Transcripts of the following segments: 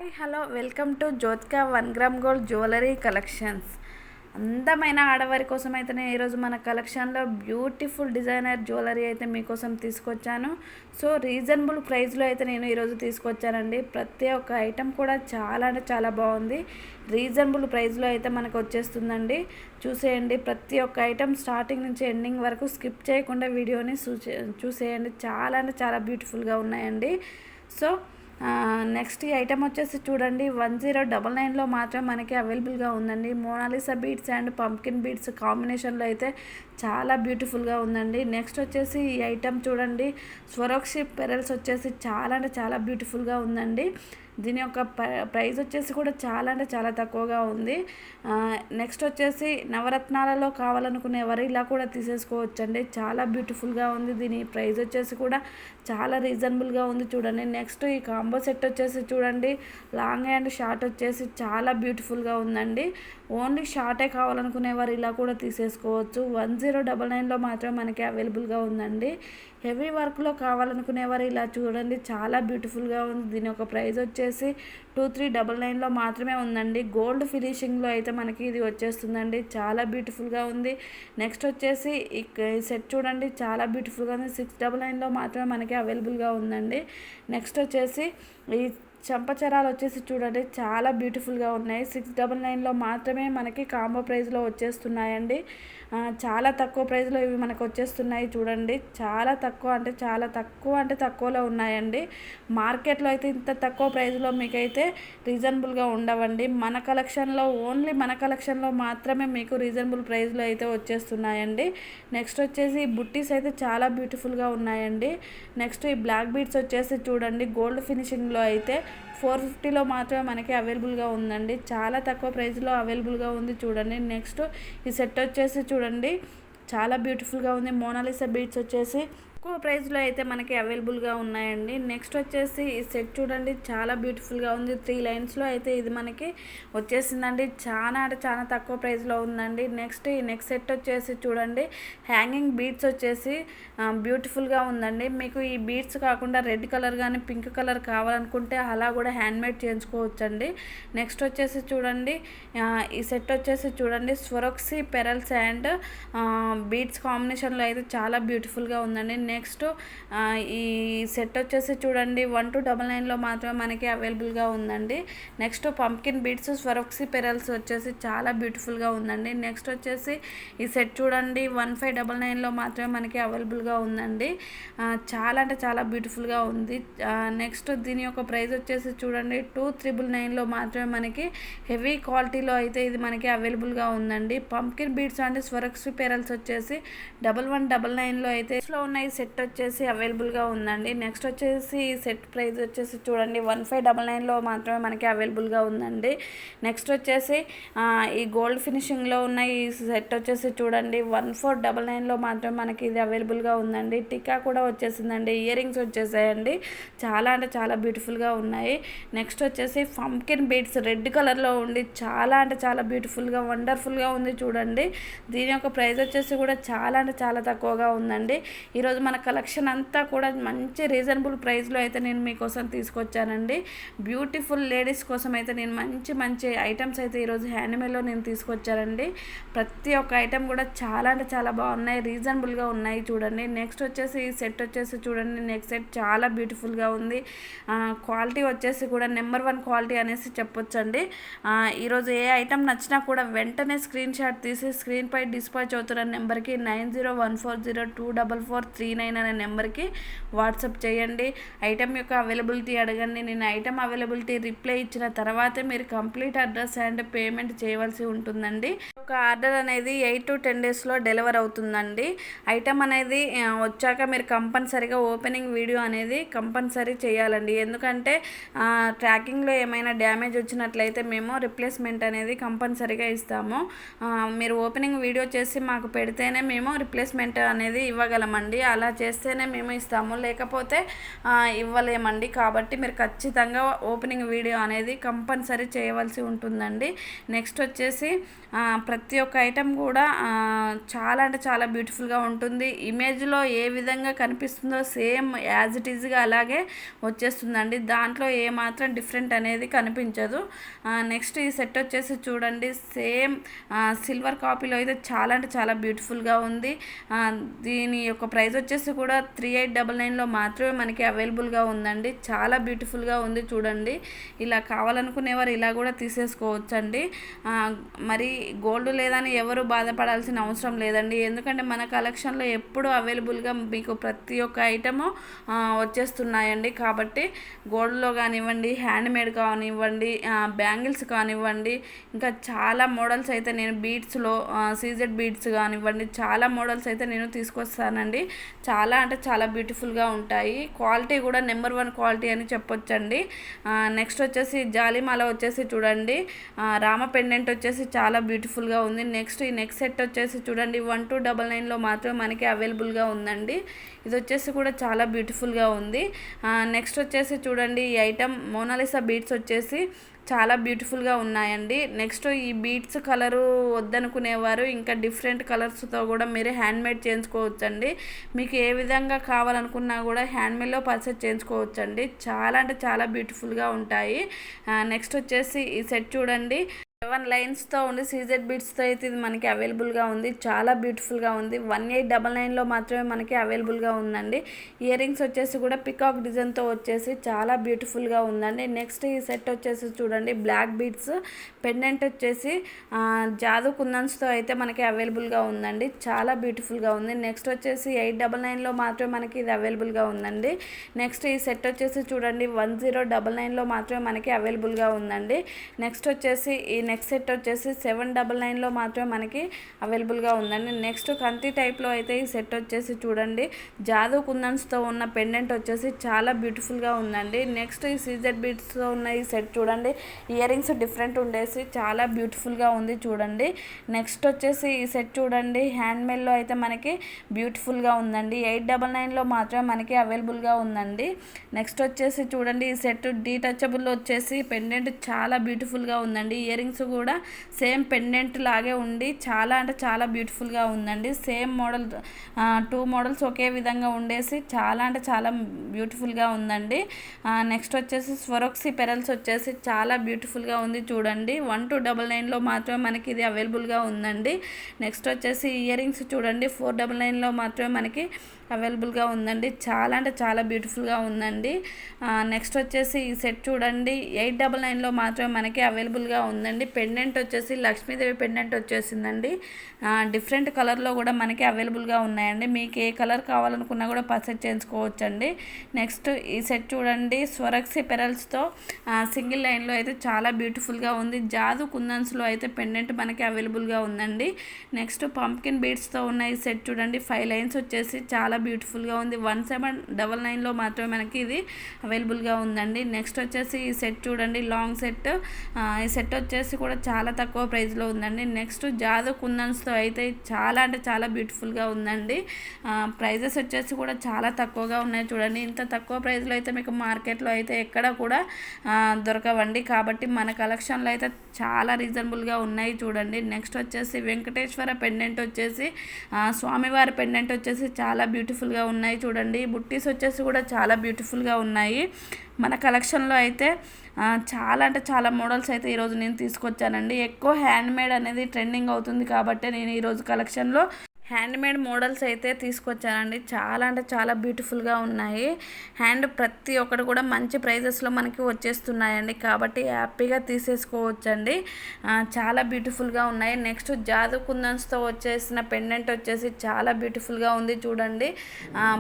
Hello welcome to Jyothika 1 gram gold jewellery collections. అందమైన ఆడవారి కోసం అయితే నేను ఈరోజు మన కలెక్షన్లో బ్యూటిఫుల్ డిజైనర్ జ్యువెలరీ అయితే మీకోసం తీసుకొచ్చాను. సో రీజనబుల్ ప్రైస్లో అయితే నేను ఈరోజు తీసుకొచ్చానండి. ప్రతి ఒక్క ఐటెం కూడా చాలా అంటే చాలా బాగుంది. రీజనబుల్ ప్రైస్లో అయితే మనకు వచ్చేస్తుందండి. చూసేయండి, ప్రతి ఒక్క ఐటెం స్టార్టింగ్ నుంచి ఎండింగ్ వరకు స్కిప్ చేయకుండా వీడియోని చూసేయండి. చాలా అంటే చాలా బ్యూటిఫుల్గా ఉన్నాయండి. సో నెక్స్ట్ ఈ ఐటెం వచ్చేసి చూడండి, 1099లో మాత్రం మనకి అవైలబుల్గా ఉందండి. Mona Lisa beads and pumpkin beads కాంబినేషన్లో అయితే చాలా బ్యూటిఫుల్గా ఉందండి. నెక్స్ట్ వచ్చేసి ఈ ఐటెం చూడండి, స్వరోక్షి పెరల్స్ వచ్చేసి చాలా అంటే చాలా బ్యూటిఫుల్గా ఉందండి. దీని యొక్క ప్రైస్ వచ్చేసి కూడా చాలా అంటే చాలా తక్కువగా ఉంది. నెక్స్ట్ వచ్చేసి నవరత్నాలలో కావాలనుకునేవారు ఇలా కూడా తీసేసుకోవచ్చండి. చాలా బ్యూటిఫుల్గా ఉంది. దీని ప్రైస్ వచ్చేసి కూడా చాలా రీజనబుల్గా ఉంది. చూడండి, నెక్స్ట్ ఈ కాంబో సెట్ వచ్చేసి చూడండి, లాంగ్ అండ్ షార్ట్ వచ్చేసి చాలా బ్యూటిఫుల్గా ఉందండి. ఓన్లీ షార్టే కావాలనుకునేవారు ఇలా కూడా తీసేసుకోవచ్చు. 1099లో మాత్రం మనకి అవైలబుల్గా ఉందండి. హెవీ వర్క్లో కావాలనుకునేవారు ఇలా చూడండి, చాలా బ్యూటిఫుల్గా ఉంది. దీని యొక్క ప్రైస్ వచ్చేసి 2399లో మాత్రమే ఉందండి. గోల్డ్ ఫినిషింగ్లో అయితే మనకి ఇది వచ్చేస్తుందండి. చాలా బ్యూటిఫుల్గా ఉంది. నెక్స్ట్ వచ్చేసి ఈ సెట్ చూడండి, చాలా బ్యూటిఫుల్గా ఉంది. 699లో మాత్రమే మనకి అవైలబుల్గా ఉందండి. నెక్స్ట్ వచ్చేసి ఈ చంపచరాలు వచ్చేసి చూడండి, చాలా బ్యూటిఫుల్గా ఉన్నాయి. 699లో మాత్రమే మనకి కాంబో ప్రైస్లో వచ్చేస్తున్నాయండి. చాలా తక్కువ ప్రైస్లో ఇవి మనకు వచ్చేస్తున్నాయి. చూడండి, చాలా తక్కువ అంటే తక్కువలో ఉన్నాయండి. మార్కెట్లో అయితే ఇంత తక్కువ ప్రైస్లో మీకైతే రీజనబుల్గా ఉండవండి. మన కలెక్షన్లో ఓన్లీ మన కలెక్షన్లో మాత్రమే మీకు రీజనబుల్ ప్రైస్లో అయితే వచ్చేస్తున్నాయండి. నెక్స్ట్ వచ్చేసి ఈ బుట్టీస్ అయితే చాలా బ్యూటిఫుల్గా ఉన్నాయండి. నెక్స్ట్ ఈ బ్లాక్ బీడ్స్ వచ్చేసి చూడండి, గోల్డ్ ఫినిషింగ్లో అయితే 450లో మాత్రమే మనకి అవైలబుల్గా ఉందండి. చాలా తక్కువ ప్రైస్లో అవైలబుల్గా ఉంది. చూడండి, నెక్స్ట్ ఈ సెట్ వచ్చేసి చూడండి, చాలా బ్యూటిఫుల్గా ఉంది. మోనాలిసా బీడ్స్ వచ్చేసి తక్కువ ప్రైస్లో అయితే మనకి అవైలబుల్గా ఉన్నాయండి. నెక్స్ట్ వచ్చేసి ఈ సెట్ చూడండి, చాలా బ్యూటిఫుల్గా ఉంది. 3 లైన్స్లో అయితే ఇది మనకి వచ్చేసిందండి. చాలా అంటే చాలా తక్కువ ప్రైస్లో ఉందండి. నెక్స్ట్ ఈ నెక్స్ట్ సెట్ వచ్చేసి చూడండి, హ్యాంగింగ్ బీడ్స్ వచ్చేసి బ్యూటిఫుల్గా ఉందండి. మీకు ఈ బీడ్స్ కాకుండా రెడ్ కలర్ కానీ పింక్ కలర్ కావాలనుకుంటే అలా కూడా హ్యాండ్మేడ్ చేయించుకోవచ్చండి. నెక్స్ట్ వచ్చేసి చూడండి, ఈ సెట్ వచ్చేసి చూడండి, స్వరోక్సి పెరల్స్ అండ్ బీడ్స్ కాంబినేషన్లో అయితే చాలా బ్యూటిఫుల్గా ఉందండి. నెక్స్ట్ ఈ సెట్ వచ్చేసి చూడండి, 1299లో మాత్రమే మనకి అవైలబుల్గా ఉందండి. నెక్స్ట్ పంకిన్ బీడ్స్ స్వరోక్సి పెరల్స్ వచ్చేసి చాలా బ్యూటిఫుల్గా ఉందండి. నెక్స్ట్ వచ్చేసి ఈ సెట్ చూడండి, 1599లో మాత్రమే మనకి అవైలబుల్గా ఉందండి. చాలా అంటే చాలా బ్యూటిఫుల్గా ఉంది. నెక్స్ట్ దీని యొక్క ప్రైస్ వచ్చేసి చూడండి, 2399లో మాత్రమే మనకి హెవీ క్వాలిటీలో అయితే ఇది మనకి అవైలబుల్గా ఉందండి. పంకిన్ బీడ్స్ అండ్ స్వరోక్సి పెరల్స్ వచ్చేసి 1199లో అయితే ఉన్నాయి. సెట్ వచ్చేసి అవైలబుల్గా ఉందండి. నెక్స్ట్ వచ్చేసి ఈ సెట్ ప్రైస్ వచ్చేసి చూడండి, 1599లో మాత్రమే మనకి అవైలబుల్గా ఉందండి. నెక్స్ట్ వచ్చేసి ఈ గోల్డ్ ఫినిషింగ్లో ఉన్న ఈ సెట్ వచ్చేసి చూడండి, 1499లో మాత్రమే మనకి ఇది అవైలబుల్గా ఉందండి. టికా కూడా వచ్చేసిందండి. ఇయర్ రింగ్స్ వచ్చేసాయండి. చాలా అంటే చాలా బ్యూటిఫుల్గా ఉన్నాయి. నెక్స్ట్ వచ్చేసి పంకిన్ బీడ్స్ రెడ్ కలర్లో ఉండి చాలా అంటే చాలా బ్యూటిఫుల్గా వండర్ఫుల్గా ఉంది. చూడండి, దీని యొక్క ప్రైస్ వచ్చేసి కూడా చాలా అంటే చాలా తక్కువగా ఉందండి. ఈరోజు మన కలెక్షన్ అంతా కూడా మంచి రీజనబుల్ ప్రైస్లో అయితే నేను మీకోసం తీసుకొచ్చానండి. బ్యూటిఫుల్ లేడీస్ కోసం అయితే నేను మంచి మంచి ఐటమ్స్ అయితే ఈరోజు హ్యాండ్మేడ్లో నేను తీసుకొచ్చానండి. ప్రతి ఒక్క ఐటెం కూడా చాలా అంటే చాలా బాగున్నాయి, రీజనబుల్గా ఉన్నాయి. చూడండి, నెక్స్ట్ వచ్చేసి ఈ సెట్ వచ్చేసి చూడండి, నెక్స్ట్ సెట్ చాలా బ్యూటిఫుల్గా ఉంది. క్వాలిటీ వచ్చేసి కూడా నెంబర్ 1 క్వాలిటీ అనేసి చెప్పొచ్చండి. ఈరోజు ఏ ఐటెం నచ్చినా కూడా వెంటనే స్క్రీన్ షాట్ తీసి స్క్రీన్పై డిస్పాచ్ అవుతున్న నెంబర్కి 9014024439 అనే నెంబర్కి వాట్సాప్ చేయండి. ఐటెం యొక్క అవైలబిలిటీ అడగండి. నేను ఐటెం అవైలబిలిటీ రిప్లై ఇచ్చిన తర్వాతే మీరు కంప్లీట్ అడ్రస్ అండ్ పేమెంట్ చేయవలసి ఉంటుందండి. ఒక ఆర్డర్ అనేది 8 to 10 డేస్లో డెలివర్ అవుతుందండి. ఐటెం అనేది వచ్చాక మీరు కంపల్సరీగా ఓపెనింగ్ వీడియో అనేది కంపల్సరీ చేయాలండి. ఎందుకంటే ట్రాకింగ్లో ఏమైనా డ్యామేజ్ వచ్చినట్లయితే మేము రిప్లేస్మెంట్ అనేది కంపల్సరీగా ఇస్తాము. మీరు ఓపెనింగ్ వీడియో చేసి మాకు పెడితేనే మేము రిప్లేస్మెంట్ అనేది ఇవ్వగలమండి. అలా చేస్తేనే మేము ఇస్తాము, లేకపోతే ఇవ్వలేమండి. కాబట్టి మీరు ఖచ్చితంగా ఓపెనింగ్ వీడియో అనేది కంపల్సరీ చేయవలసి ఉంటుందండి. నెక్స్ట్ వచ్చేసి ప్రతి ఒక్క ఐటెం కూడా చాలా అంటే చాలా బ్యూటిఫుల్గా ఉంటుంది. ఇమేజ్లో ఏ విధంగా కనిపిస్తుందో సేమ్ యాజ్ ఇట్ ఈజ్గా అలాగే వచ్చేస్తుందండి. దాంట్లో ఏమాత్రం డిఫరెంట్ అనేది కనిపించదు. నెక్స్ట్ ఈ సెట్ వచ్చేసి చూడండి, సేమ్ సిల్వర్ కాపీలో అయితే చాలా అంటే చాలా బ్యూటిఫుల్గా ఉంది. దీని యొక్క ప్రైస్ వచ్చేసి కూడా 3899లో మాత్రమే మనకి అవైలబుల్గా ఉందండి. చాలా బ్యూటిఫుల్గా ఉంది చూడండి. ఇలా కావాలనుకునేవారు ఇలా కూడా తీసేసుకోవచ్చండి. మరి గోల్డ్ లేదని ఎవరు బాధపడాల్సిన అవసరం లేదండి. ఎందుకంటే మన కలెక్షన్లో ఎప్పుడు అవైలబుల్గా మీకు ప్రతి ఒక్క ఐటము వచ్చేస్తున్నాయండి. కాబట్టి గోల్డ్లో కానివ్వండి, హ్యాండ్మేడ్ కానివ్వండి, బ్యాంగిల్స్ కానివ్వండి, ఇంకా చాలా మోడల్స్ అయితే నేను బీడ్స్లో సీజెడ్ బీడ్స్ కానివ్వండి, చాలా మోడల్స్ అయితే నేను తీసుకొస్తానండి. చాలా అంటే చాలా బ్యూటిఫుల్గా ఉంటాయి. క్వాలిటీ కూడా నెంబర్ 1 క్వాలిటీ అని చెప్పొచ్చండి. నెక్స్ట్ వచ్చేసి జాలిమాల వచ్చేసి చూడండి, రామ పెండెంట్ వచ్చేసి చాలా బ్యూటిఫుల్గా ఉంది. నెక్స్ట్ ఈ నెక్ సెట్ వచ్చేసి చూడండి 1299లో మాత్రమే మనకి అవైలబుల్గా ఉందండి. ఇది వచ్చేసి కూడా చాలా బ్యూటిఫుల్గా ఉంది. నెక్స్ట్ వచ్చేసి చూడండి, ఈ ఐటమ్ మోనాలిసా బీడ్స్ వచ్చేసి చాలా బ్యూటిఫుల్గా ఉన్నాయండి. నెక్స్ట్ ఈ బీడ్స్ కలరు వద్దనుకునేవారు ఇంకా డిఫరెంట్ కలర్స్తో కూడా మీరు హ్యాండ్మేడ్ చేయించుకోవచ్చండి. మీకు ఏ విధంగా కావాలనుకున్నా కూడా హ్యాండ్మేడ్లో పర్చేస్ చేయించుకోవచ్చండి. చాలా అంటే చాలా బ్యూటిఫుల్గా ఉంటాయి. నెక్స్ట్ వచ్చేసి ఈ సెట్ చూడండి, 7 లైన్స్తో ఉండి సీజెడ్ బీడ్స్తో అయితే ఇది మనకి అవైలబుల్గా ఉంది. చాలా బ్యూటిఫుల్గా ఉంది. 1899లో మాత్రమే మనకి అవైలబుల్గా ఉందండి. ఇయర్ రింగ్స్ వచ్చేసి కూడా పికాక్ డిజైన్తో వచ్చేసి చాలా బ్యూటిఫుల్గా ఉందండి. నెక్స్ట్ ఈ సెట్ వచ్చేసి చూడండి, బ్లాక్ బీడ్స్ పెండెంట్ వచ్చేసి జాదు కుందన్స్తో అయితే మనకి అవైలబుల్గా ఉందండి. చాలా బ్యూటిఫుల్గా ఉంది. నెక్స్ట్ వచ్చేసి 899లో మాత్రమే మనకి ఇది అవైలబుల్గా ఉందండి. నెక్స్ట్ ఈ సెట్ వచ్చేసి చూడండి 1099లో మాత్రమే మనకి అవైలబుల్గా ఉందండి. నెక్స్ట్ వచ్చేసి ఈ నెక్స్ట్ సెట్ వచ్చేసి 799లో మాత్రమే మనకి అవైలబుల్గా ఉందండి. నెక్స్ట్ కంతి టైప్లో అయితే ఈ సెట్ వచ్చేసి చూడండి, జాదు కుందన్స్తో ఉన్న పెండెంట్ వచ్చేసి చాలా బ్యూటిఫుల్గా ఉందండి. నెక్స్ట్ ఈ సీజెడ్ బీడ్స్తో ఉన్న ఈ సెట్ చూడండి, ఇయర్ రింగ్స్ డిఫరెంట్ ఉండేసి చాలా బ్యూటిఫుల్గా ఉంది చూడండి. నెక్స్ట్ వచ్చేసి ఈ సెట్ చూడండి, హ్యాండ్మేడ్లో అయితే మనకి బ్యూటిఫుల్గా ఉందండి. 899లో మాత్రమే మనకి అవైలబుల్గా ఉందండి. నెక్స్ట్ వచ్చేసి చూడండి, ఈ సెట్ డీటచబుల్ వచ్చేసి పెండెంట్ చాలా బ్యూటిఫుల్గా ఉందండి. ఇయర్ రింగ్స్ కూడా సేమ్ పెండెంట్ లాగే ఉండి చాలా అంటే చాలా బ్యూటిఫుల్గా ఉందండి. సేమ్ మోడల్ 2 మోడల్స్ ఒకే విధంగా ఉండేసి చాలా అంటే చాలా బ్యూటిఫుల్గా ఉందండి. నెక్స్ట్ వచ్చేసి స్వరోక్సీ పెరల్స్ వచ్చేసి చాలా బ్యూటిఫుల్గా ఉంది చూడండి. 1299లో మాత్రమే మనకి ఇది అవైలబుల్గా ఉందండి. నెక్స్ట్ వచ్చేసి ఇయర్ రింగ్స్ చూడండి, 499లో మాత్రమే మనకి అవైలబుల్గా ఉందండి. చాలా అంటే చాలా బ్యూటిఫుల్గా ఉందండి. నెక్స్ట్ వచ్చేసి ఈ సెట్ చూడండి, 899లో మాత్రమే మనకి అవైలబుల్గా ఉందండి. పెండెంట్ వచ్చేసి లక్ష్మీదేవి పెండెంట్ వచ్చేసిందండి. డిఫరెంట్ కలర్లో కూడా మనకి అవైలబుల్గా ఉన్నాయండి. మీకు ఏ కలర్ కావాలనుకున్నా కూడా పర్చేస్ చేయించుకోవచ్చండి. నెక్స్ట్ ఈ సెట్ చూడండి, స్వరక్సీ పెరల్స్తో సింగిల్ లైన్లో అయితే చాలా బ్యూటిఫుల్గా ఉంది. జాదు కుందన్స్లో అయితే పెండెంట్ మనకి అవైలబుల్గా ఉందండి. నెక్స్ట్ పంప్కిన్ బీడ్స్తో ఉన్న ఈ సెట్ చూడండి, 5 లైన్స్ వచ్చేసి చాలా బ్యూటిఫుల్గా ఉంది. 1799లో మాత్రమే మనకి ఇది అవైలబుల్గా ఉందండి. నెక్స్ట్ వచ్చేసి ఈ సెట్ చూడండి, లాంగ్ సెట్. ఈ సెట్ వచ్చేసి కూడా చాలా తక్కువ ప్రైస్లో ఉందండి. నెక్స్ట్ జాదు కుందన్స్తో అయితే చాలా అంటే చాలా బ్యూటిఫుల్గా ఉందండి. ప్రైజెస్ వచ్చేసి కూడా చాలా తక్కువగా ఉన్నాయి చూడండి. ఇంత తక్కువ ప్రైస్లో అయితే మీకు మార్కెట్లో అయితే ఎక్కడ కూడా దొరకవండి. కాబట్టి మన కలెక్షన్లో అయితే చాలా రీజనబుల్గా ఉన్నాయి చూడండి. నెక్స్ట్ వచ్చేసి వెంకటేశ్వర పెండెంట్ వచ్చేసి స్వామివారి పెండెంట్ వచ్చేసి చాలా బ్యూటిఫుల్గా ఉన్నాయి చూడండి. బుట్టీస్ వచ్చేసి కూడా చాలా బ్యూటిఫుల్గా ఉన్నాయి. మన కలెక్షన్లో అయితే చాలా అంటే చాలా మోడల్స్ అయితే ఈరోజు నేను తీసుకొచ్చానండి. ఎక్కువ హ్యాండ్మేడ్ అనేది ట్రెండింగ్ అవుతుంది కాబట్టి నేను ఈరోజు కలెక్షన్లో హ్యాండ్మేడ్ మోడల్స్ అయితే తీసుకొచ్చానండి. చాలా అంటే చాలా బ్యూటిఫుల్గా ఉన్నాయి. ప్రతి ఒక్కటి కూడా మంచి ప్రైజెస్లో మనకి వచ్చేస్తున్నాయండి. కాబట్టి హ్యాపీగా తీసేసుకోవచ్చండి. చాలా బ్యూటిఫుల్గా ఉన్నాయి. నెక్స్ట్ జాదు కుందన్స్తో వచ్చేసిన పెండెంట్ వచ్చేసి చాలా బ్యూటిఫుల్గా ఉంది చూడండి.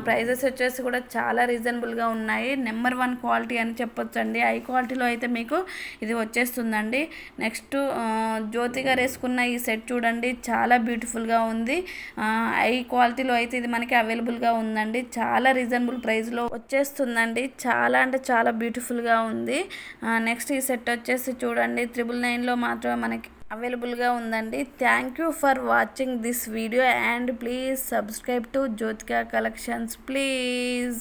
ప్రైజెస్ వచ్చేసి కూడా చాలా రీజనబుల్గా ఉన్నాయి. నెంబర్ 1 క్వాలిటీ అని చెప్పొచ్చండి. హై క్వాలిటీలో అయితే మీకు ఇది వచ్చేస్తుందండి. నెక్స్ట్ జ్యోతి గారు వేసుకున్న ఈ సెట్ చూడండి, చాలా బ్యూటిఫుల్గా ఉంది. హై క్వాలిటీలో అయితే ఇది మనకి అవైలబుల్గా ఉందండి. చాలా రీజనబుల్ ప్రైస్లో వచ్చేస్తుందండి. చాలా అంటే చాలా బ్యూటిఫుల్గా ఉంది. నెక్స్ట్ ఈ సెట్ వచ్చేసి చూడండి, 999లో మాత్రమే మనకి అవైలబుల్గా ఉందండి. Thank you for watching this video and please subscribe to Jyothika collections please.